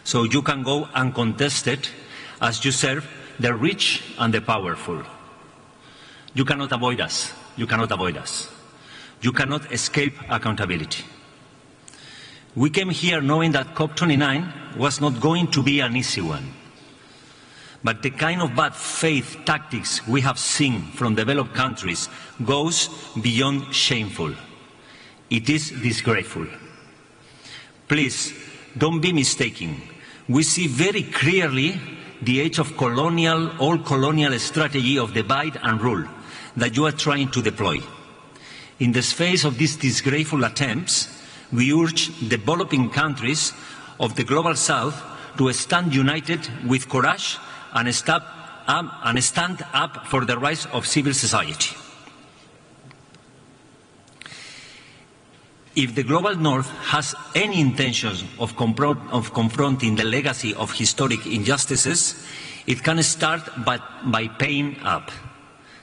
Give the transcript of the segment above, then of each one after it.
so you can go uncontested as you serve the rich and the powerful. You cannot avoid us. You cannot avoid us. You cannot escape accountability. We came here knowing that Cop29 was not going to be an easy one. But the kind of bad faith tactics we have seen from developed countries goes beyond shameful. It is disgraceful. Please, don't be mistaken. We see very clearly the age of old colonial strategy of divide and rule that you are trying to deploy. In the face of these disgraceful attempts, we urge developing countries of the Global South to stand united with courage and stand up for the rights of civil society. If the Global North has any intentions of confronting the legacy of historic injustices, it can start by paying up.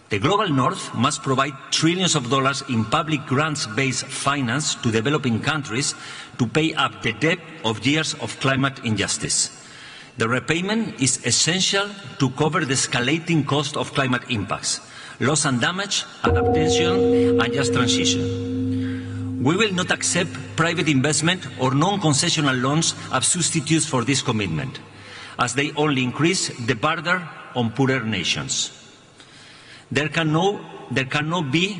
The Global North must provide trillions of dollars in public grants-based finance to developing countries to pay up the debt of years of climate injustice. The repayment is essential to cover the escalating cost of climate impacts, loss and damage, adaptation and just transition. We will not accept private investment or non-concessional loans as substitutes for this commitment, as they only increase the burden on poorer nations. There cannot be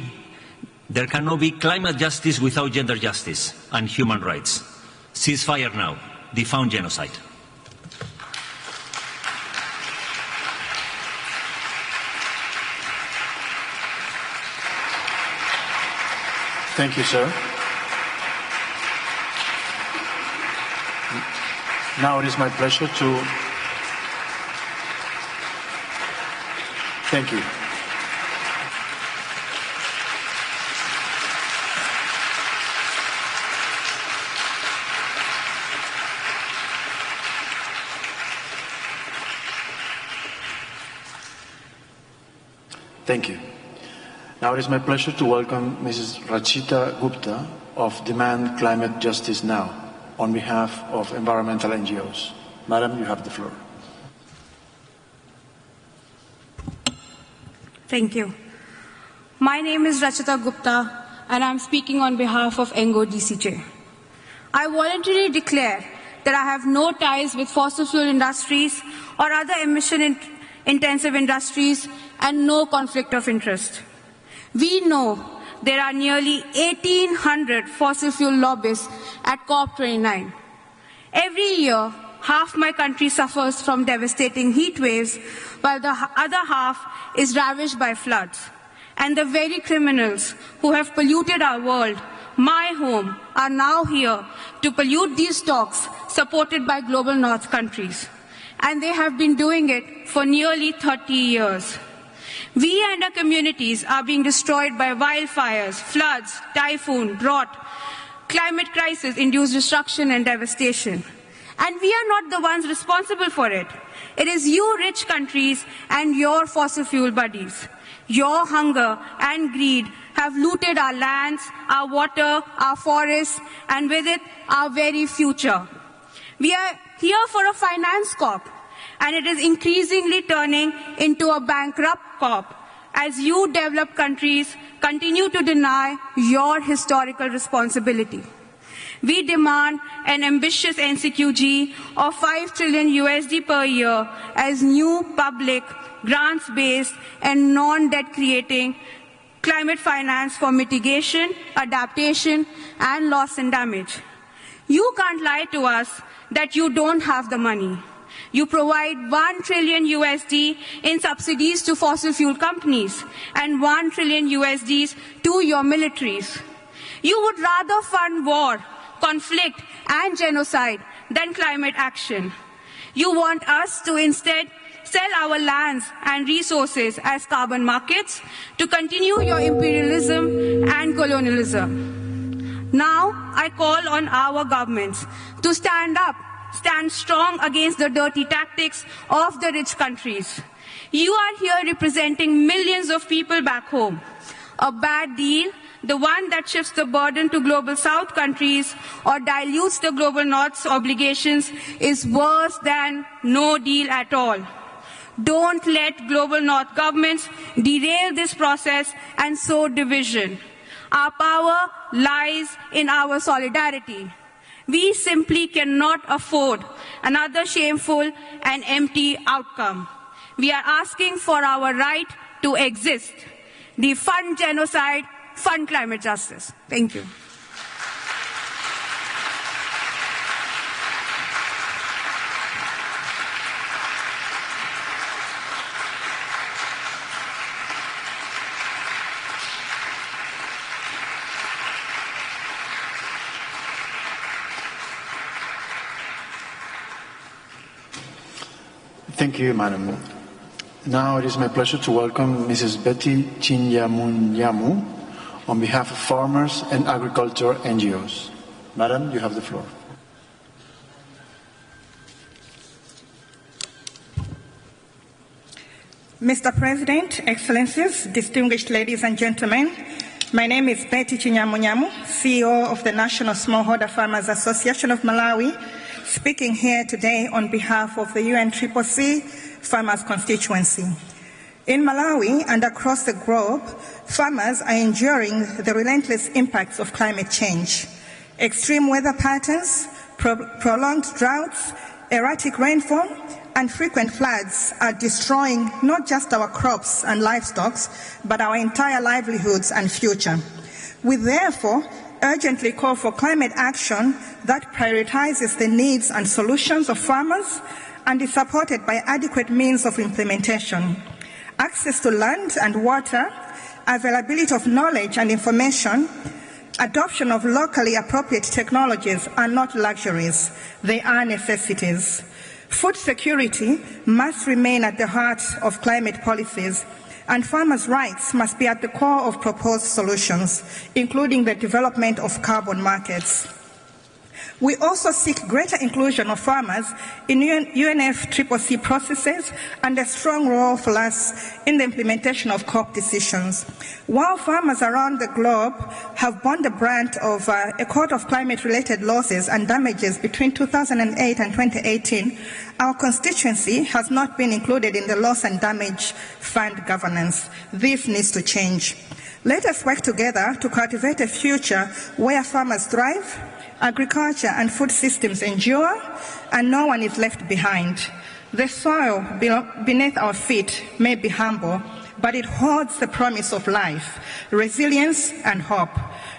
climate justice without gender justice and human rights. Ceasefire now. Defund genocide. Thank you, sir. Now it is my pleasure to thank you. Thank you. Now it is my pleasure to welcome Mrs. Rachita Gupta of Demand Climate Justice Now on behalf of environmental NGOs. Madam, you have the floor. Thank you. My name is Rachita Gupta and I'm speaking on behalf of ENGO DCJ. I voluntarily declare that I have no ties with fossil fuel industries or other emission-intensive industries and no conflict of interest. We know there are nearly 1,800 fossil fuel lobbyists at Cop29. Every year, half my country suffers from devastating heat waves, while the other half is ravaged by floods. And the very criminals who have polluted our world, my home, are now here to pollute these stocks supported by global north countries. And they have been doing it for nearly 30 years. We and our communities are being destroyed by wildfires, floods, typhoon, drought, climate crisis-induced destruction and devastation. And we are not the ones responsible for it. It is you rich countries and your fossil fuel buddies. Your hunger and greed have looted our lands, our water, our forests, and with it, our very future. We are here for a finance COP, and it is increasingly turning into a bankrupt COP as you developed countries continue to deny your historical responsibility. We demand an ambitious NCQG of $5 trillion USD per year as new public, grants-based and non-debt creating climate finance for mitigation, adaptation and loss and damage. You can't lie to us that you don't have the money. You provide $1 trillion USD in subsidies to fossil fuel companies and $1 trillion USDs to your militaries. You would rather fund war, conflict and genocide than climate action. You want us to instead sell our lands and resources as carbon markets to continue your imperialism and colonialism. Now I call on our governments to stand up, stand strong against the dirty tactics of the rich countries. You are here representing millions of people back home. A bad deal the one that shifts the burden to global south countries or dilutes the global north's obligations, is worse than no deal at all. Don't let global north governments derail this process and sow division. Our power lies in our solidarity. We simply cannot afford another shameful and empty outcome. We are asking for our right to exist. Defund genocide, fund climate justice. Thank you. Thank you, Madam. Now it is my pleasure to welcome Mrs. Betty Chinyamunyamu on behalf of farmers and agriculture NGOs. Madam, you have the floor. Mr. President, Excellencies, distinguished ladies and gentlemen, my name is Betty Chinyamunyamu, CEO of the National Smallholder Farmers Association of Malawi, speaking here today on behalf of the UNCCC Farmers Constituency. In Malawi and across the globe, farmers are enduring the relentless impacts of climate change. Extreme weather patterns, prolonged droughts, erratic rainfall, and frequent floods are destroying not just our crops and livestock, but our entire livelihoods and future. We therefore urgently call for climate action that prioritizes the needs and solutions of farmers and is supported by adequate means of implementation. Access to land and water, availability of knowledge and information, adoption of locally appropriate technologies are not luxuries, they are necessities. Food security must remain at the heart of climate policies, and farmers' rights must be at the core of proposed solutions, including the development of carbon markets. We also seek greater inclusion of farmers in UNFCCC processes and a strong role for us in the implementation of COP decisions. While farmers around the globe have borne the brunt of a quote of climate-related losses and damages between 2008 and 2018, our constituency has not been included in the loss and damage fund governance. This needs to change. Let us work together to cultivate a future where farmers thrive, agriculture and food systems endure, and no one is left behind. The soil beneath our feet may be humble, but it holds the promise of life, resilience, and hope,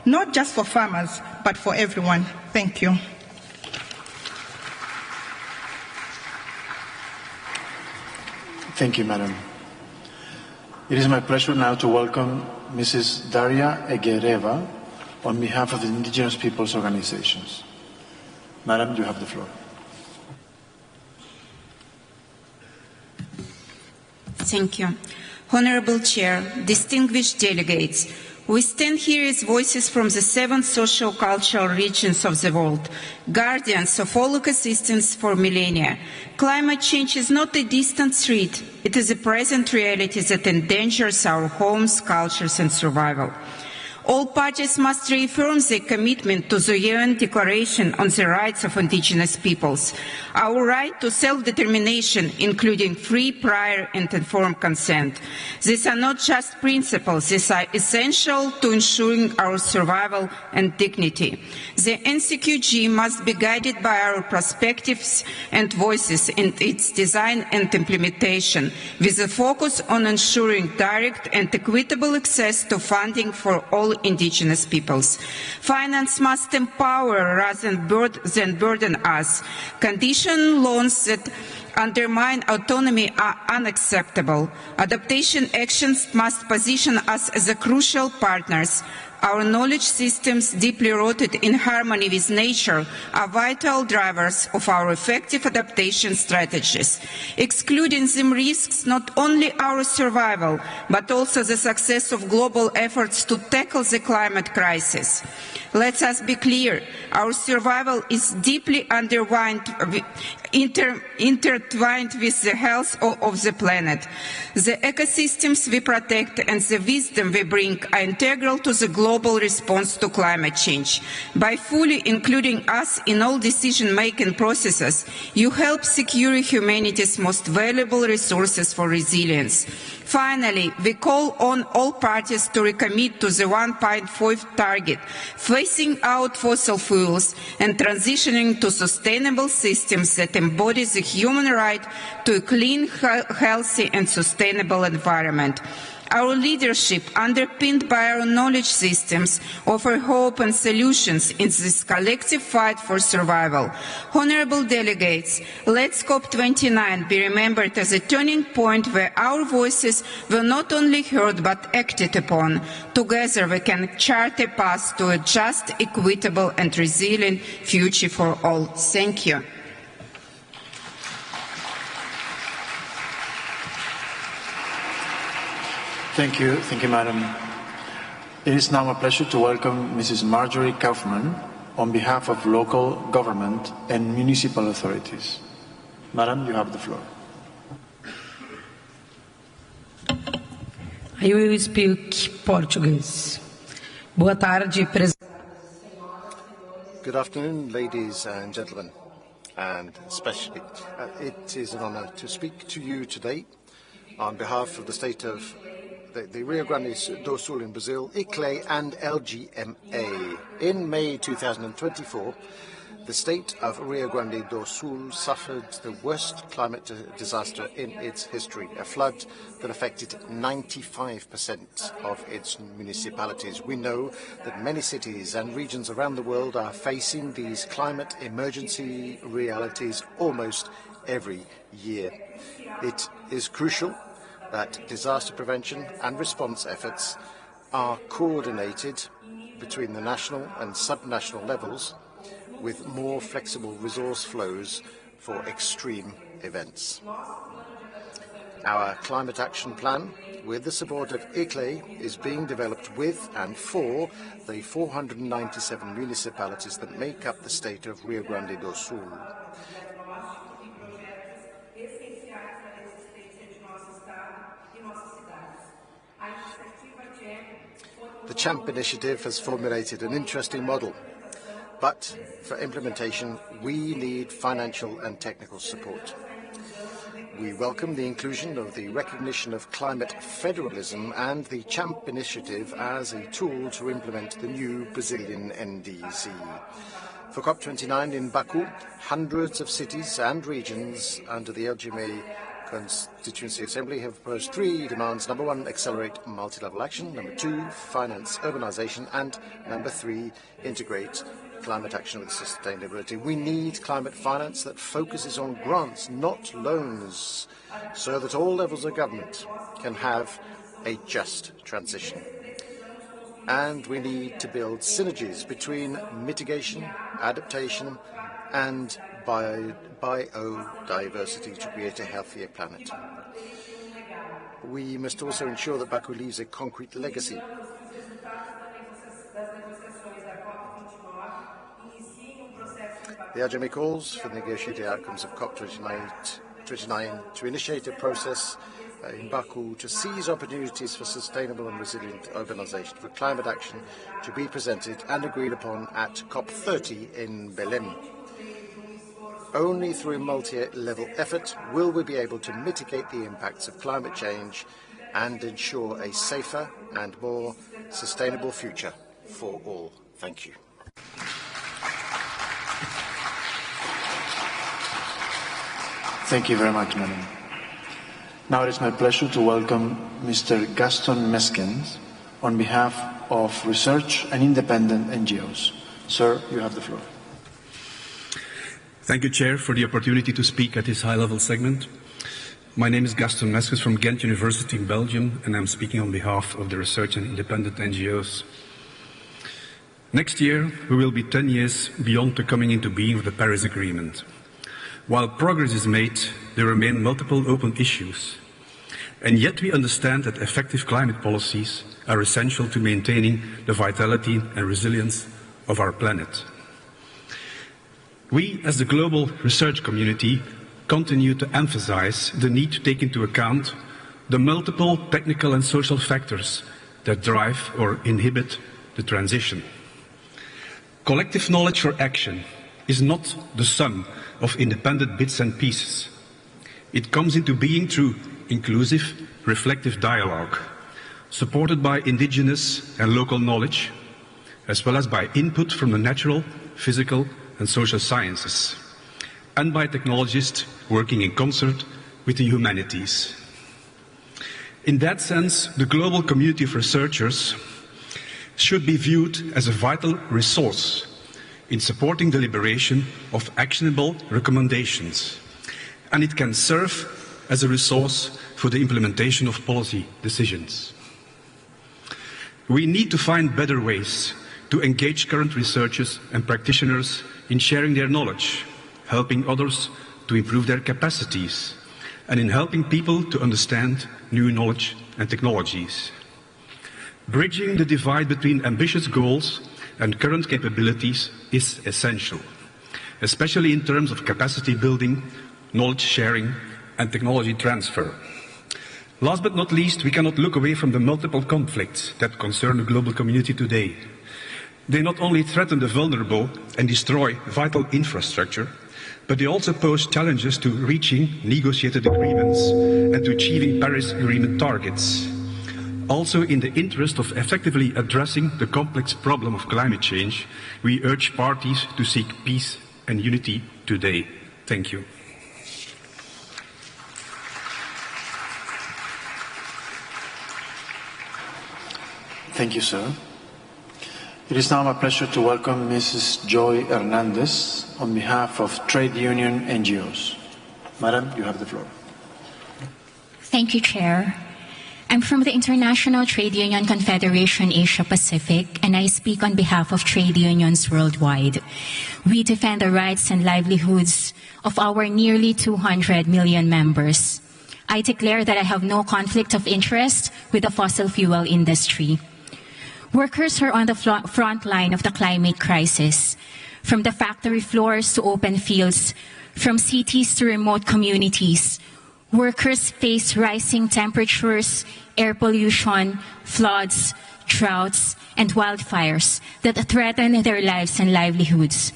not just for farmers, but for everyone. Thank you. Thank you, Madam. It is my pleasure now to welcome Mrs. Daria Egereva on behalf of the Indigenous Peoples Organizations. Madam, you have the floor. Thank you. Honorable Chair, distinguished delegates, we stand here as voices from the 7 social-cultural regions of the world, guardians of all ecosystems for millennia. Climate change is not a distant threat, it is a present reality that endangers our homes, cultures and survival. All parties must reaffirm their commitment to the UN Declaration on the Rights of Indigenous Peoples, our right to self-determination, including free, prior and informed consent. These are not just principles, these are essential to ensuring our survival and dignity. The NCQG must be guided by our perspectives and voices in its design and implementation, with a focus on ensuring direct and equitable access to funding for all indigenous peoples. Finance must empower rather than burden us. Conditional loans that undermine autonomy are unacceptable. Adaptation actions must position us as a crucial partners. Our knowledge systems, deeply rooted in harmony with nature, are vital drivers of our effective adaptation strategies. Excluding them risks not only our survival, but also the success of global efforts to tackle the climate crisis. Let us be clear, our survival is deeply intertwined with the health of the planet. The ecosystems we protect and the wisdom we bring are integral to the global response to climate change. By fully including us in all decision-making processes, you help secure humanity's most valuable resources for resilience. Finally, we call on all parties to recommit to the 1.5 target, phasing out fossil fuels and transitioning to sustainable systems that embody the human right to a clean, healthy and sustainable environment. Our leadership, underpinned by our knowledge systems, offer hope and solutions in this collective fight for survival. Honourable delegates, let COP29 be remembered as a turning point where our voices were not only heard but acted upon. Together we can chart a path to a just, equitable and resilient future for all. Thank you. Thank you, Madam. It is now my pleasure to welcome Mrs. Marjorie Kaufman on behalf of local government and municipal authorities. Madam, you have the floor. I will speak Portuguese. Boa tarde, Presidente. Good afternoon, ladies and gentlemen, and especially it is an honor to speak to you today on behalf of the state of the Rio Grande do Sul in Brazil, ICLE and LGMA. In May 2024, the state of Rio Grande do Sul suffered the worst climate disaster in its history, a flood that affected 95% of its municipalities. We know that many cities and regions around the world are facing these climate emergency realities almost every year. It is crucial that disaster prevention and response efforts are coordinated between the national and subnational levels with more flexible resource flows for extreme events. Our climate action plan, with the support of ICLE, is being developed with and for the 497 municipalities that make up the state of Rio Grande do Sul. The CHAMP initiative has formulated an interesting model, but for implementation we need financial and technical support. We welcome the inclusion of the recognition of climate federalism and the CHAMP initiative as a tool to implement the new Brazilian NDC. For COP29 in Baku, hundreds of cities and regions under the LGMA Constituency Assembly have proposed 3 demands. Number 1, accelerate multi-level action. Number 2, finance urbanization. And number 3, integrate climate action with sustainability. We need climate finance that focuses on grants, not loans, so that all levels of government can have a just transition. And we need to build synergies between mitigation, adaptation, and biodiversity to create a healthier planet. We must also ensure that Baku leaves a concrete legacy. The LGMA calls for the negotiated outcomes of COP29 to initiate a process in Baku to seize opportunities for sustainable and resilient urbanization, for climate action to be presented and agreed upon at COP30 in Belém. Only through multi-level effort will we be able to mitigate the impacts of climate change and ensure a safer and more sustainable future for all. Thank you. Thank you very much, Madam. Now it is my pleasure to welcome Mr. Gaston Meskens on behalf of research and independent NGOs. Sir, you have the floor. Thank you, Chair, for the opportunity to speak at this high-level segment. My name is Gaston Meskens from Ghent University in Belgium, and I'm speaking on behalf of the research and independent NGOs. Next year, we will be 10 years beyond the coming into being of the Paris Agreement. While progress is made, there remain multiple open issues. And yet we understand that effective climate policies are essential to maintaining the vitality and resilience of our planet. We, as the global research community, continue to emphasize the need to take into account the multiple technical and social factors that drive or inhibit the transition. Collective knowledge for action is not the sum of independent bits and pieces. It comes into being through inclusive, reflective dialogue, supported by indigenous and local knowledge, as well as by input from the natural, physical, and social sciences, and by technologists working in concert with the humanities. In that sense, the global community of researchers should be viewed as a vital resource in supporting the deliberation of actionable recommendations, and it can serve as a resource for the implementation of policy decisions. We need to find better ways to engage current researchers and practitioners in sharing their knowledge, helping others to improve their capacities, and in helping people to understand new knowledge and technologies. Bridging the divide between ambitious goals and current capabilities is essential, especially in terms of capacity building, knowledge sharing, and technology transfer. Last but not least, we cannot look away from the multiple conflicts that concern the global community today. They not only threaten the vulnerable and destroy vital infrastructure, but they also pose challenges to reaching negotiated agreements and to achieving Paris Agreement targets. Also, in the interest of effectively addressing the complex problem of climate change, we urge parties to seek peace and unity today. Thank you. Thank you, sir. It is now my pleasure to welcome Mrs. Joy Hernandez on behalf of trade union NGOs. Madam, you have the floor. Thank you, Chair. I'm from the International Trade Union Confederation Asia Pacific, and I speak on behalf of trade unions worldwide. We defend the rights and livelihoods of our nearly 200 million members. I declare that I have no conflict of interest with the fossil fuel industry. Workers are on the front line of the climate crisis, from the factory floors to open fields, from cities to remote communities. Workers face rising temperatures, air pollution, floods, droughts, and wildfires that threaten their lives and livelihoods.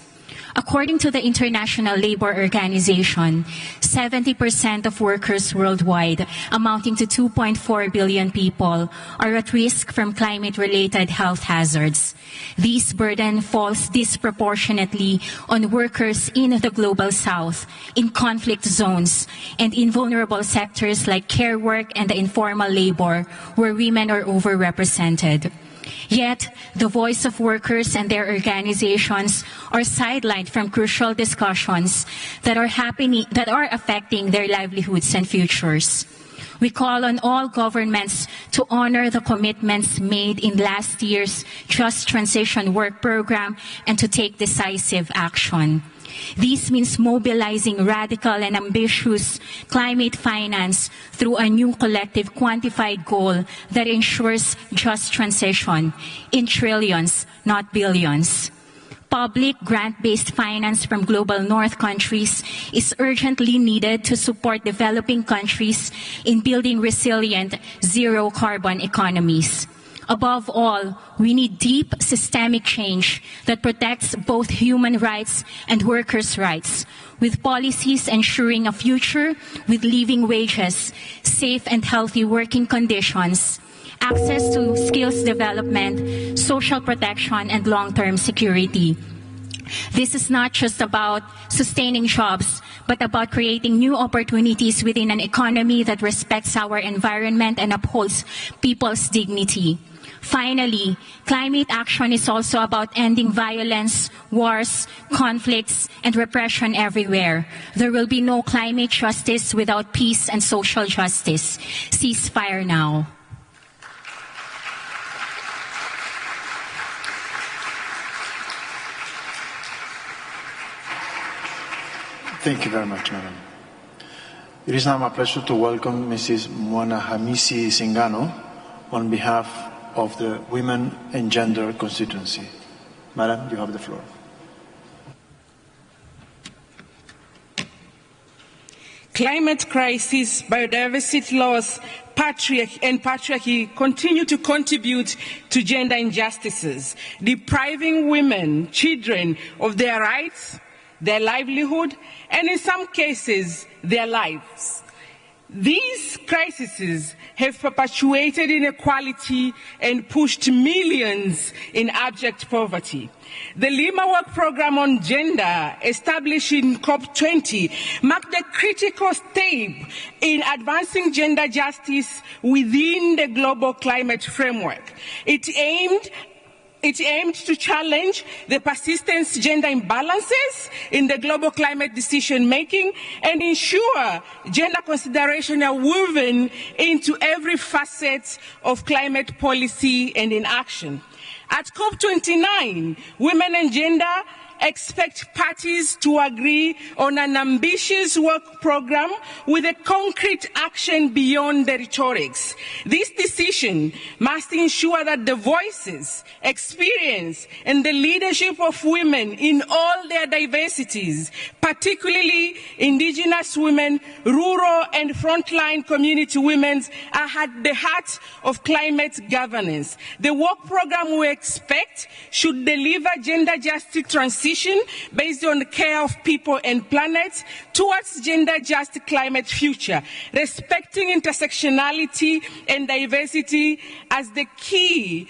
According to the International Labour Organization, 70% of workers worldwide, amounting to 2.4 billion people, are at risk from climate-related health hazards. This burden falls disproportionately on workers in the Global South, in conflict zones, and in vulnerable sectors like care work and the informal labor, where women are overrepresented. Yet, the voice of workers and their organizations are sidelined from crucial discussions that are affecting their livelihoods and futures. We call on all governments to honor the commitments made in last year's Just Transition Work Program and to take decisive action. This means mobilizing radical and ambitious climate finance through a new collective quantified goal that ensures just transition in trillions, not billions. Public grant-based finance from global north countries is urgently needed to support developing countries in building resilient zero-carbon economies. Above all, we need deep systemic change that protects both human rights and workers' rights, with policies ensuring a future with living wages, safe and healthy working conditions, access to skills development, social protection, and long-term security. This is not just about sustaining jobs, but about creating new opportunities within an economy that respects our environment and upholds people's dignity. Finally, climate action is also about ending violence, wars, conflicts, and repression everywhere. There will be no climate justice without peace and social justice. Ceasefire now. Thank you very much, Madam. It is now my pleasure to welcome Mrs. Mwanahamisi Singano on behalf of the Women and Gender constituency. Madam, you have the floor. Climate crisis, biodiversity loss, patriarchy continue to contribute to gender injustices, depriving women, children of their rights, their livelihood, and in some cases, their lives. These crises have perpetuated inequality and pushed millions in abject poverty. The Lima Work Programme on Gender, established in COP20, marked a critical step in advancing gender justice within the global climate framework. It aimed to challenge the persistent gender imbalances in the global climate decision-making and ensure gender consideration are woven into every facet of climate policy and in action. At COP29, women and gender expect parties to agree on an ambitious work program with a concrete action beyond the rhetorics. This decision must ensure that the voices, experience, and the leadership of women in all their diversities, particularly indigenous women, rural and frontline community women, are at the heart of climate governance. The work program we expect should deliver gender justice transition based on the care of people and planet towards gender-just climate future, respecting intersectionality and diversity as the key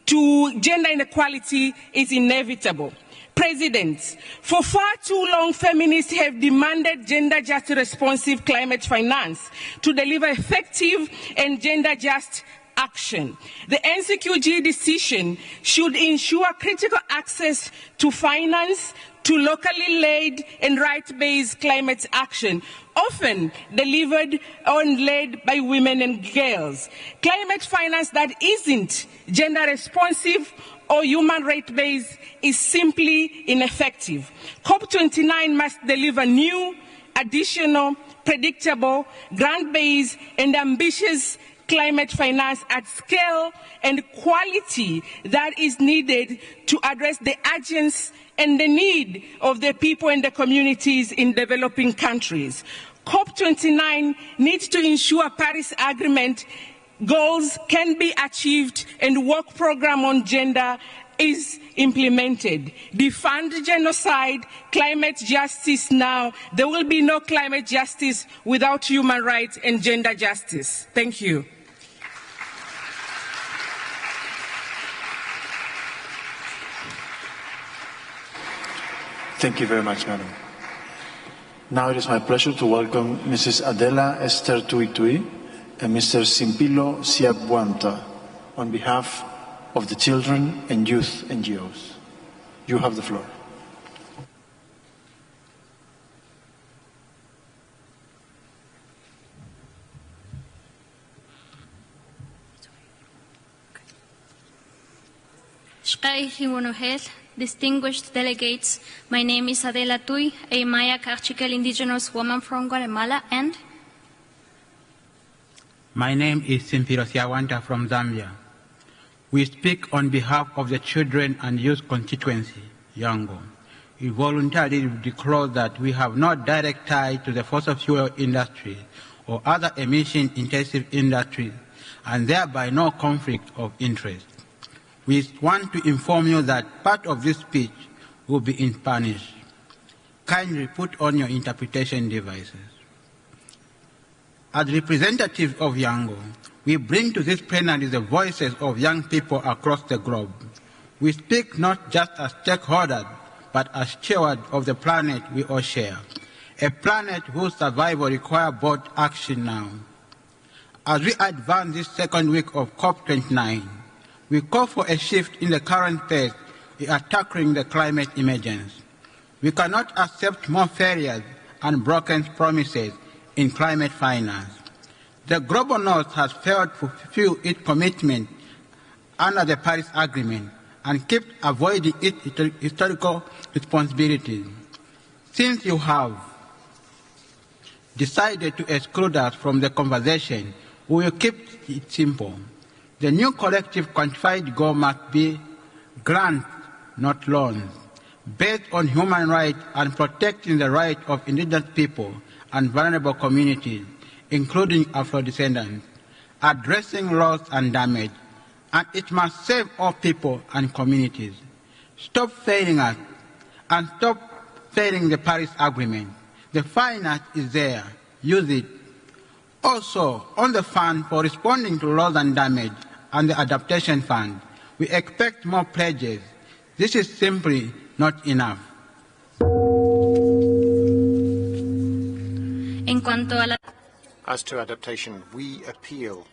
to gender inequality is inevitable. President, for far too long, feminists have demanded gender-just responsive climate finance to deliver effective and gender-just action. The NCQG decision should ensure critical access to finance, to locally led and right-based climate action, often delivered and led by women and girls. Climate finance that isn't gender responsive or human right-based is simply ineffective. COP29 must deliver new, additional, predictable, grant-based and ambitious climate finance at scale and quality that is needed to address the urgency and the need of the people and the communities in developing countries. COP29 needs to ensure Paris Agreement goals can be achieved and work program on gender is implemented. Defund genocide, climate justice now. There will be no climate justice without human rights and gender justice. Thank you. Thank you very much, Madam. Now it is my pleasure to welcome Mrs. Adela Esther Tuitui and Mr. Simpilo Siabuanta on behalf of the Children and Youth NGOs. You have the floor. Distinguished delegates, my name is Adela Tui, a Maya Kaqchikel indigenous woman from Guatemala, and my name is Simpilo Siabuanta from Zambia. We speak on behalf of the Children and Youth constituency, Yango. We voluntarily declare that we have no direct tie to the fossil fuel industry or other emission-intensive industries, and thereby no conflict of interest. We want to inform you that part of this speech will be in Spanish. Kindly put on your interpretation devices. As representatives of Yango, we bring to this plenary the voices of young people across the globe. We speak not just as stakeholders, but as stewards of the planet we all share, a planet whose survival requires bold action now. As we advance this second week of COP29, we call for a shift in the current pace we are tackling the climate emergency. We cannot accept more failures and broken promises in climate finance. The global north has failed to fulfill its commitment under the Paris Agreement and keeps avoiding its historical responsibilities. Since you have decided to exclude us from the conversation, we will keep it simple. The new collective quantified goal must be grant not loans, based on human rights and protecting the rights of indigenous people and vulnerable communities, including Afro-descendants, addressing loss and damage, and it must save all people and communities. Stop failing us, and stop failing the Paris Agreement. The fine art is there. Use it. Also, on the fund for responding to loss and damage and the adaptation fund, we expect more pledges. This is simply not enough. As to adaptation, we appeal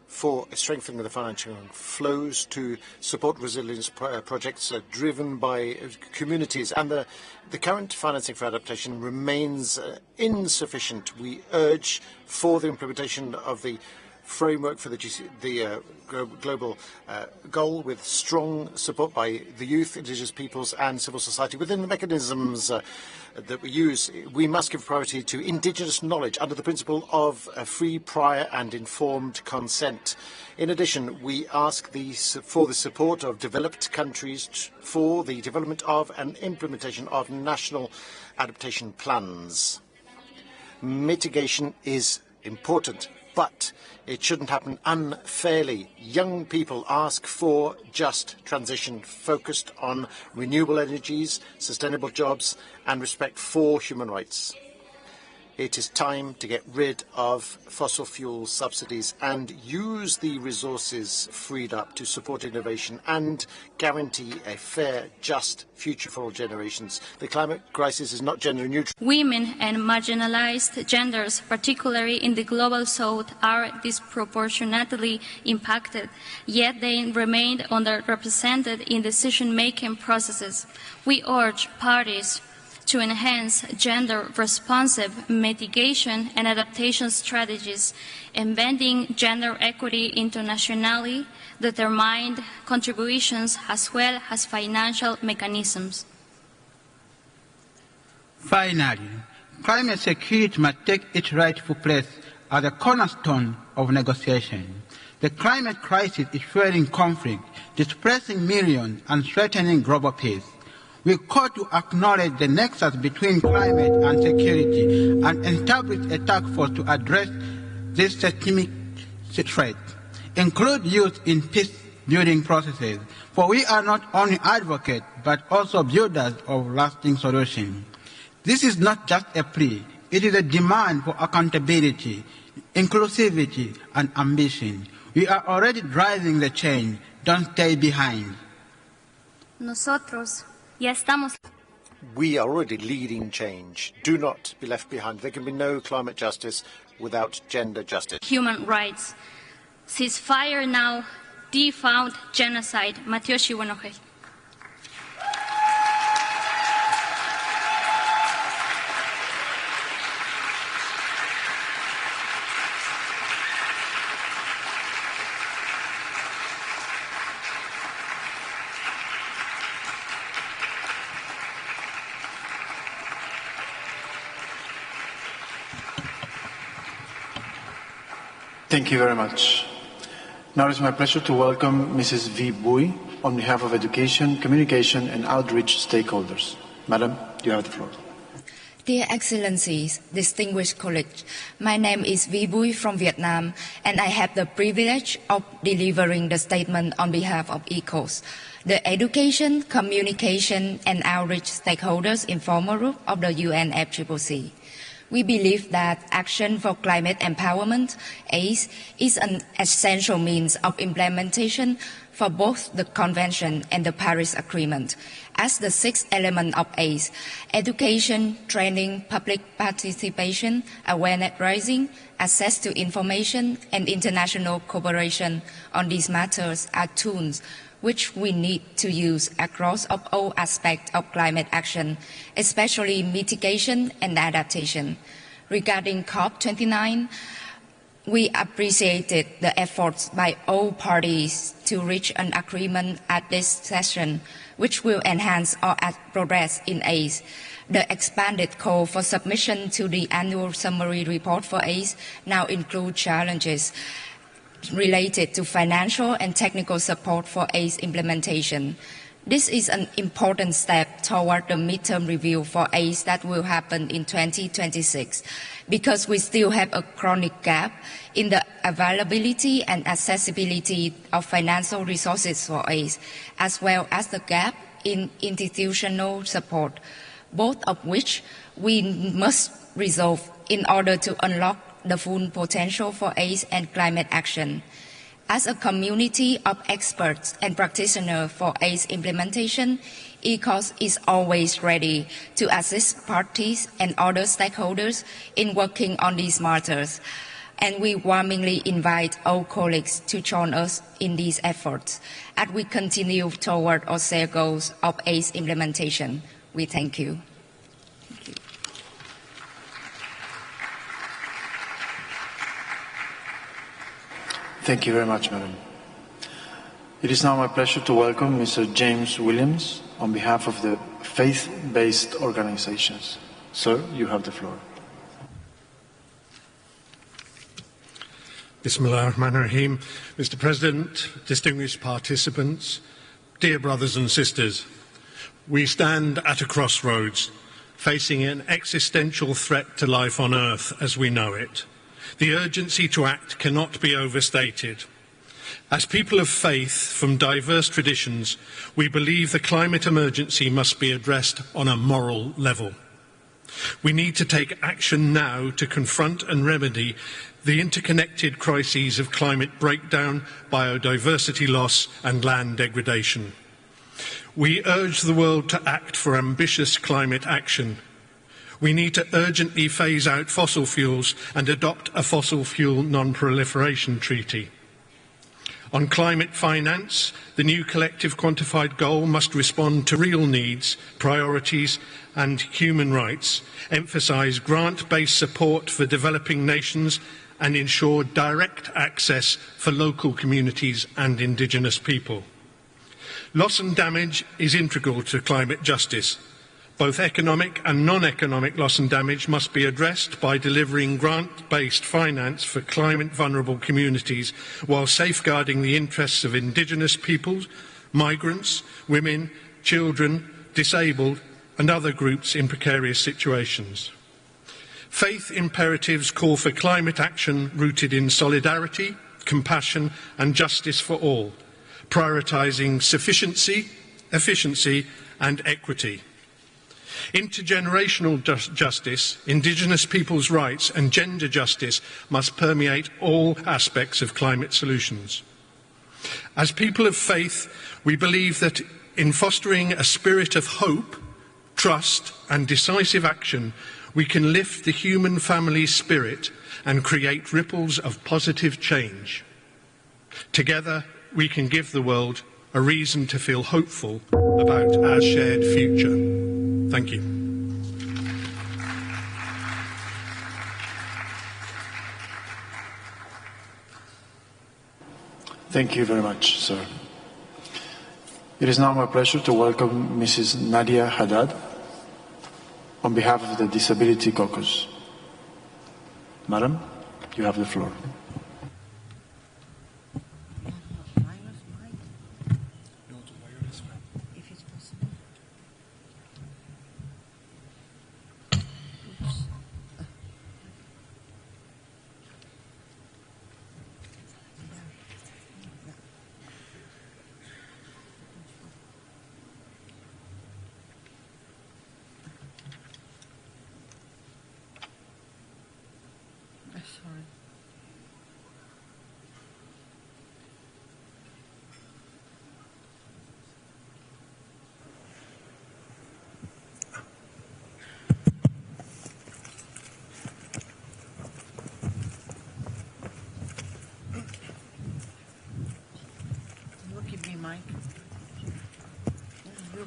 for strengthening the financial flows to support resilience projects driven by communities. And the current financing for adaptation remains insufficient. We urge for the implementation of the framework for the global goal with strong support by the youth, indigenous peoples and civil society. Within the mechanisms that we use, we must give priority to indigenous knowledge under the principle of free, prior and informed consent. In addition, we ask for the support of developed countries for the development of and implementation of national adaptation plans. Mitigation is important, but it shouldn't happen unfairly. Young people ask for just transition focused on renewable energies, sustainable jobs, and respect for human rights. It is time to get rid of fossil fuel subsidies and use the resources freed up to support innovation and guarantee a fair, just future for all generations. The climate crisis is not gender neutral. Women and marginalized genders, particularly in the global south, are disproportionately impacted, yet they remain underrepresented in decision-making processes. We urge parties to enhance gender-responsive mitigation and adaptation strategies, embedding gender equity into nationally determined contributions as well as financial mechanisms. Finally, climate security must take its rightful place as a cornerstone of negotiation. The climate crisis is fueling conflict, displacing millions and threatening global peace. We call to acknowledge the nexus between climate and security and establish a task force to address this systemic threat. Include youth in peace-building processes, for we are not only advocates but also builders of lasting solutions. This is not just a plea, it is a demand for accountability, inclusivity, and ambition. We are already driving the change. Don't stay behind. Nosotros ya estamos. We are already leading change. Do not be left behind. There can be no climate justice without gender justice. Human rights. Ceasefire now. Defund genocide. Mateo Shiwanogel. Thank you very much. Now it is my pleasure to welcome Mrs. V. Bui on behalf of Education, Communication and Outreach stakeholders. Madam, you have the floor. Dear Excellencies, distinguished colleagues, my name is V. Bui from Vietnam, and I have the privilege of delivering the statement on behalf of ECOS, the Education, Communication and Outreach Stakeholders Informal Group of the UNFCCC. We believe that action for climate empowerment, ACE, is an essential means of implementation for both the Convention and the Paris Agreement. As the sixth element of ACE, education, training, public participation, awareness raising, access to information, and international cooperation on these matters are tools which we need to use across all aspects of climate action, especially mitigation and adaptation. Regarding Cop29, we appreciated the efforts by all parties to reach an agreement at this session, which will enhance our progress in ACE. The expanded call for submission to the annual summary report for ACE now includes challenges related to financial and technical support for ACE implementation. This is an important step toward the midterm review for AIDS that will happen in 2026, because we still have a chronic gap in the availability and accessibility of financial resources for AIDS, as well as the gap in institutional support, both of which we must resolve in order to unlock the full potential for AIDS and climate action. As a community of experts and practitioners for AIDS implementation, ECOS is always ready to assist parties and other stakeholders in working on these matters, and we warmly invite all colleagues to join us in these efforts as we continue toward our shared goals of AIDS implementation. We thank you. Thank you very much, Madam. It is now my pleasure to welcome Mr. James Williams on behalf of the faith-based organizations. Sir, you have the floor. Bismillah ar-Rahman ar-Rahim. Mr. President, distinguished participants, dear brothers and sisters, we stand at a crossroads, facing an existential threat to life on Earth as we know it. The urgency to act cannot be overstated. As people of faith from diverse traditions, we believe the climate emergency must be addressed on a moral level. We need to take action now to confront and remedy the interconnected crises of climate breakdown, biodiversity loss and land degradation. We urge the world to act for ambitious climate action. We need to urgently phase out fossil fuels and adopt a fossil fuel non-proliferation treaty. On climate finance, the new collective quantified goal must respond to real needs, priorities and human rights, emphasise grant-based support for developing nations and ensure direct access for local communities and indigenous people. Loss and damage is integral to climate justice. Both economic and non-economic loss and damage must be addressed by delivering grant-based finance for climate-vulnerable communities while safeguarding the interests of indigenous peoples, migrants, women, children, disabled and other groups in precarious situations. Faith imperatives call for climate action rooted in solidarity, compassion and justice for all, prioritising sufficiency, efficiency and equity. Intergenerational justice, indigenous people's rights and gender justice must permeate all aspects of climate solutions. As people of faith, we believe that in fostering a spirit of hope, trust and decisive action, we can lift the human family spirit and create ripples of positive change. Together, we can give the world a reason to feel hopeful about our shared future. Thank you. Thank you very much, sir. It is now my pleasure to welcome Mrs. Nadia Haddad on behalf of the Disability Caucus. Madam, you have the floor.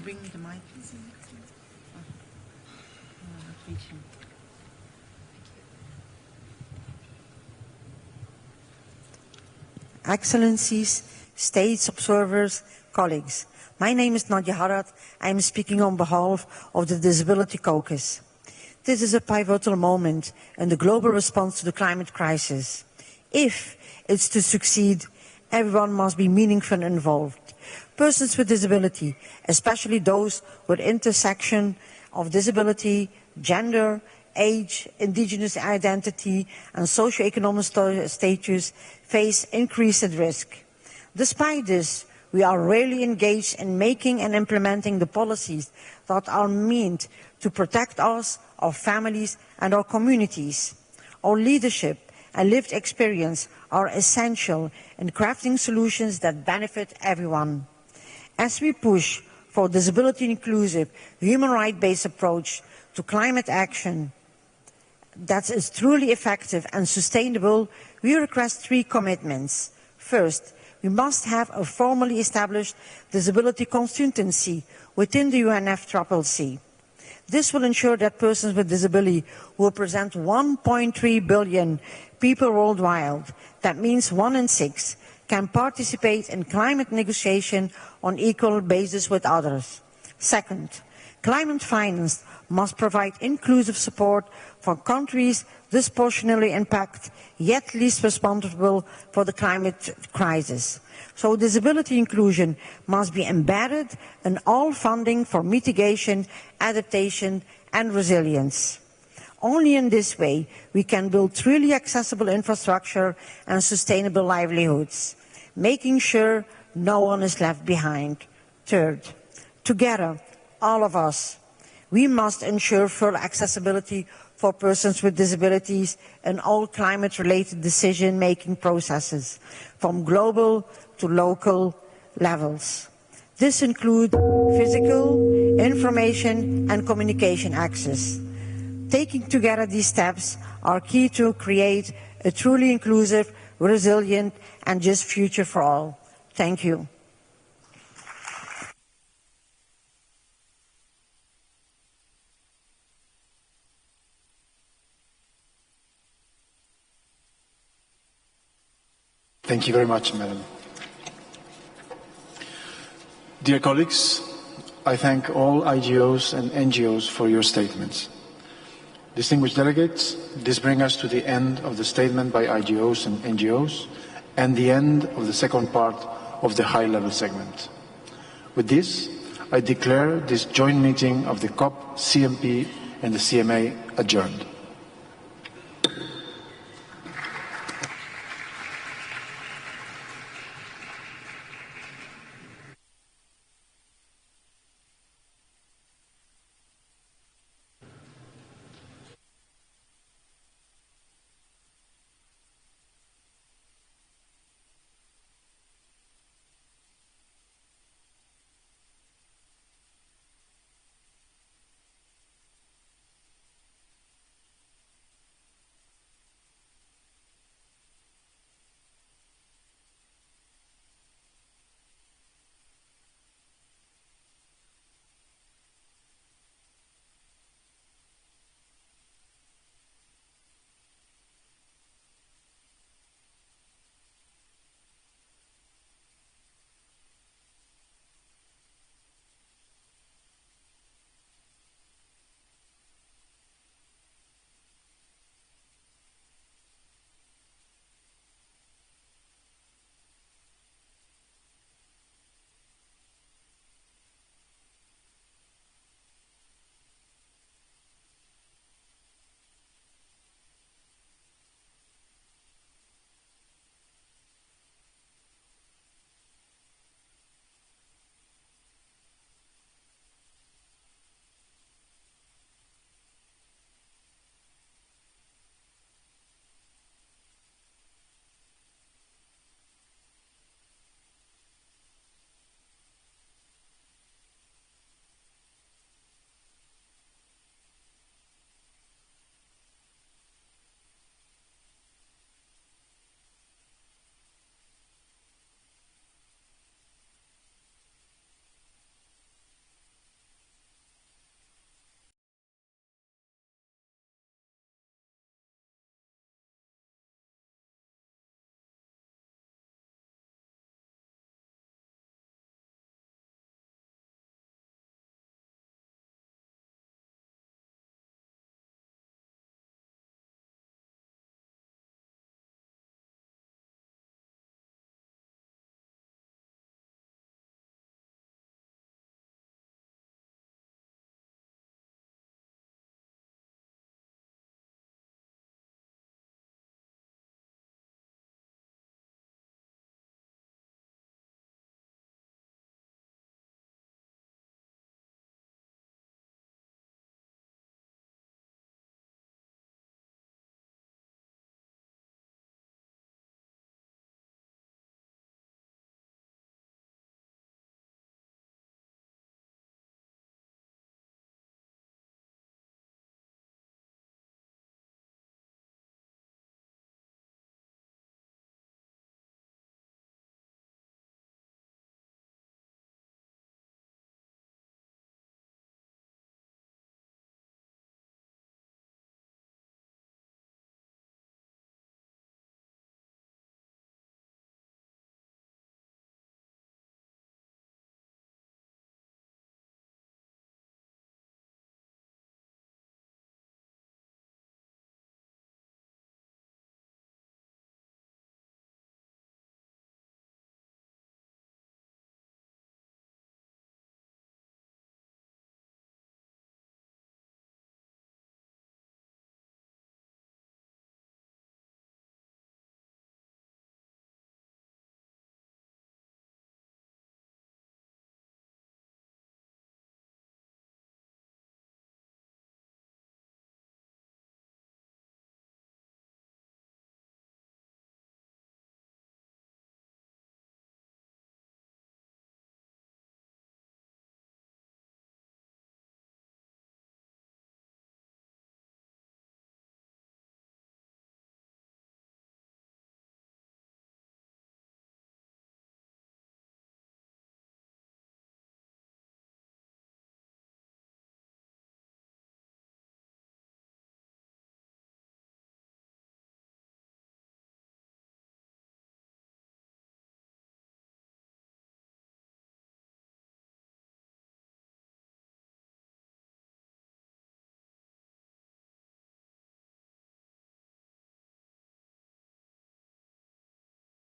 Bring me the mic. Excellencies, states observers, colleagues. My name is Nadia Haddad. I am speaking on behalf of the Disability Caucus. This is a pivotal moment in the global response to the climate crisis. If it's to succeed, everyone must be meaningfully involved. Persons with disability, especially those with intersection of disability, gender, age, indigenous identity, and socioeconomic status, face increased risk. Despite this, we are rarely engaged in making and implementing the policies that are meant to protect us, our families, and our communities. Our leadership and lived experience are essential in crafting solutions that benefit everyone. As we push for a disability-inclusive, human rights-based approach to climate action that is truly effective and sustainable, we request 3 commitments. First, we must have a formally established disability consultancy within the UNFCCC. This will ensure that persons with disability will represent 1.3 billion people worldwide. That means 1 in 6 can participate in climate negotiation on equal basis with others. Second, climate finance must provide inclusive support for countries disproportionately impacted, yet least responsible for the climate crisis. So disability inclusion must be embedded in all funding for mitigation, adaptation, and resilience. Only in this way we can build truly accessible infrastructure and sustainable livelihoods, making sure no one is left behind. Third, together, all of us, we must ensure full accessibility for persons with disabilities in all climate-related decision-making processes, from global to local levels. This includes physical, information, and communication access. Taking together these steps are key to create a truly inclusive, resilient, and just future for all. Thank you. Thank you very much, Madam. Dear colleagues, I thank all IGOs and NGOs for your statements. Distinguished delegates, this brings us to the end of the statement by IGOs and NGOs and the end of the second part of the high-level segment. With this, I declare this joint meeting of the COP, CMP and the CMA adjourned.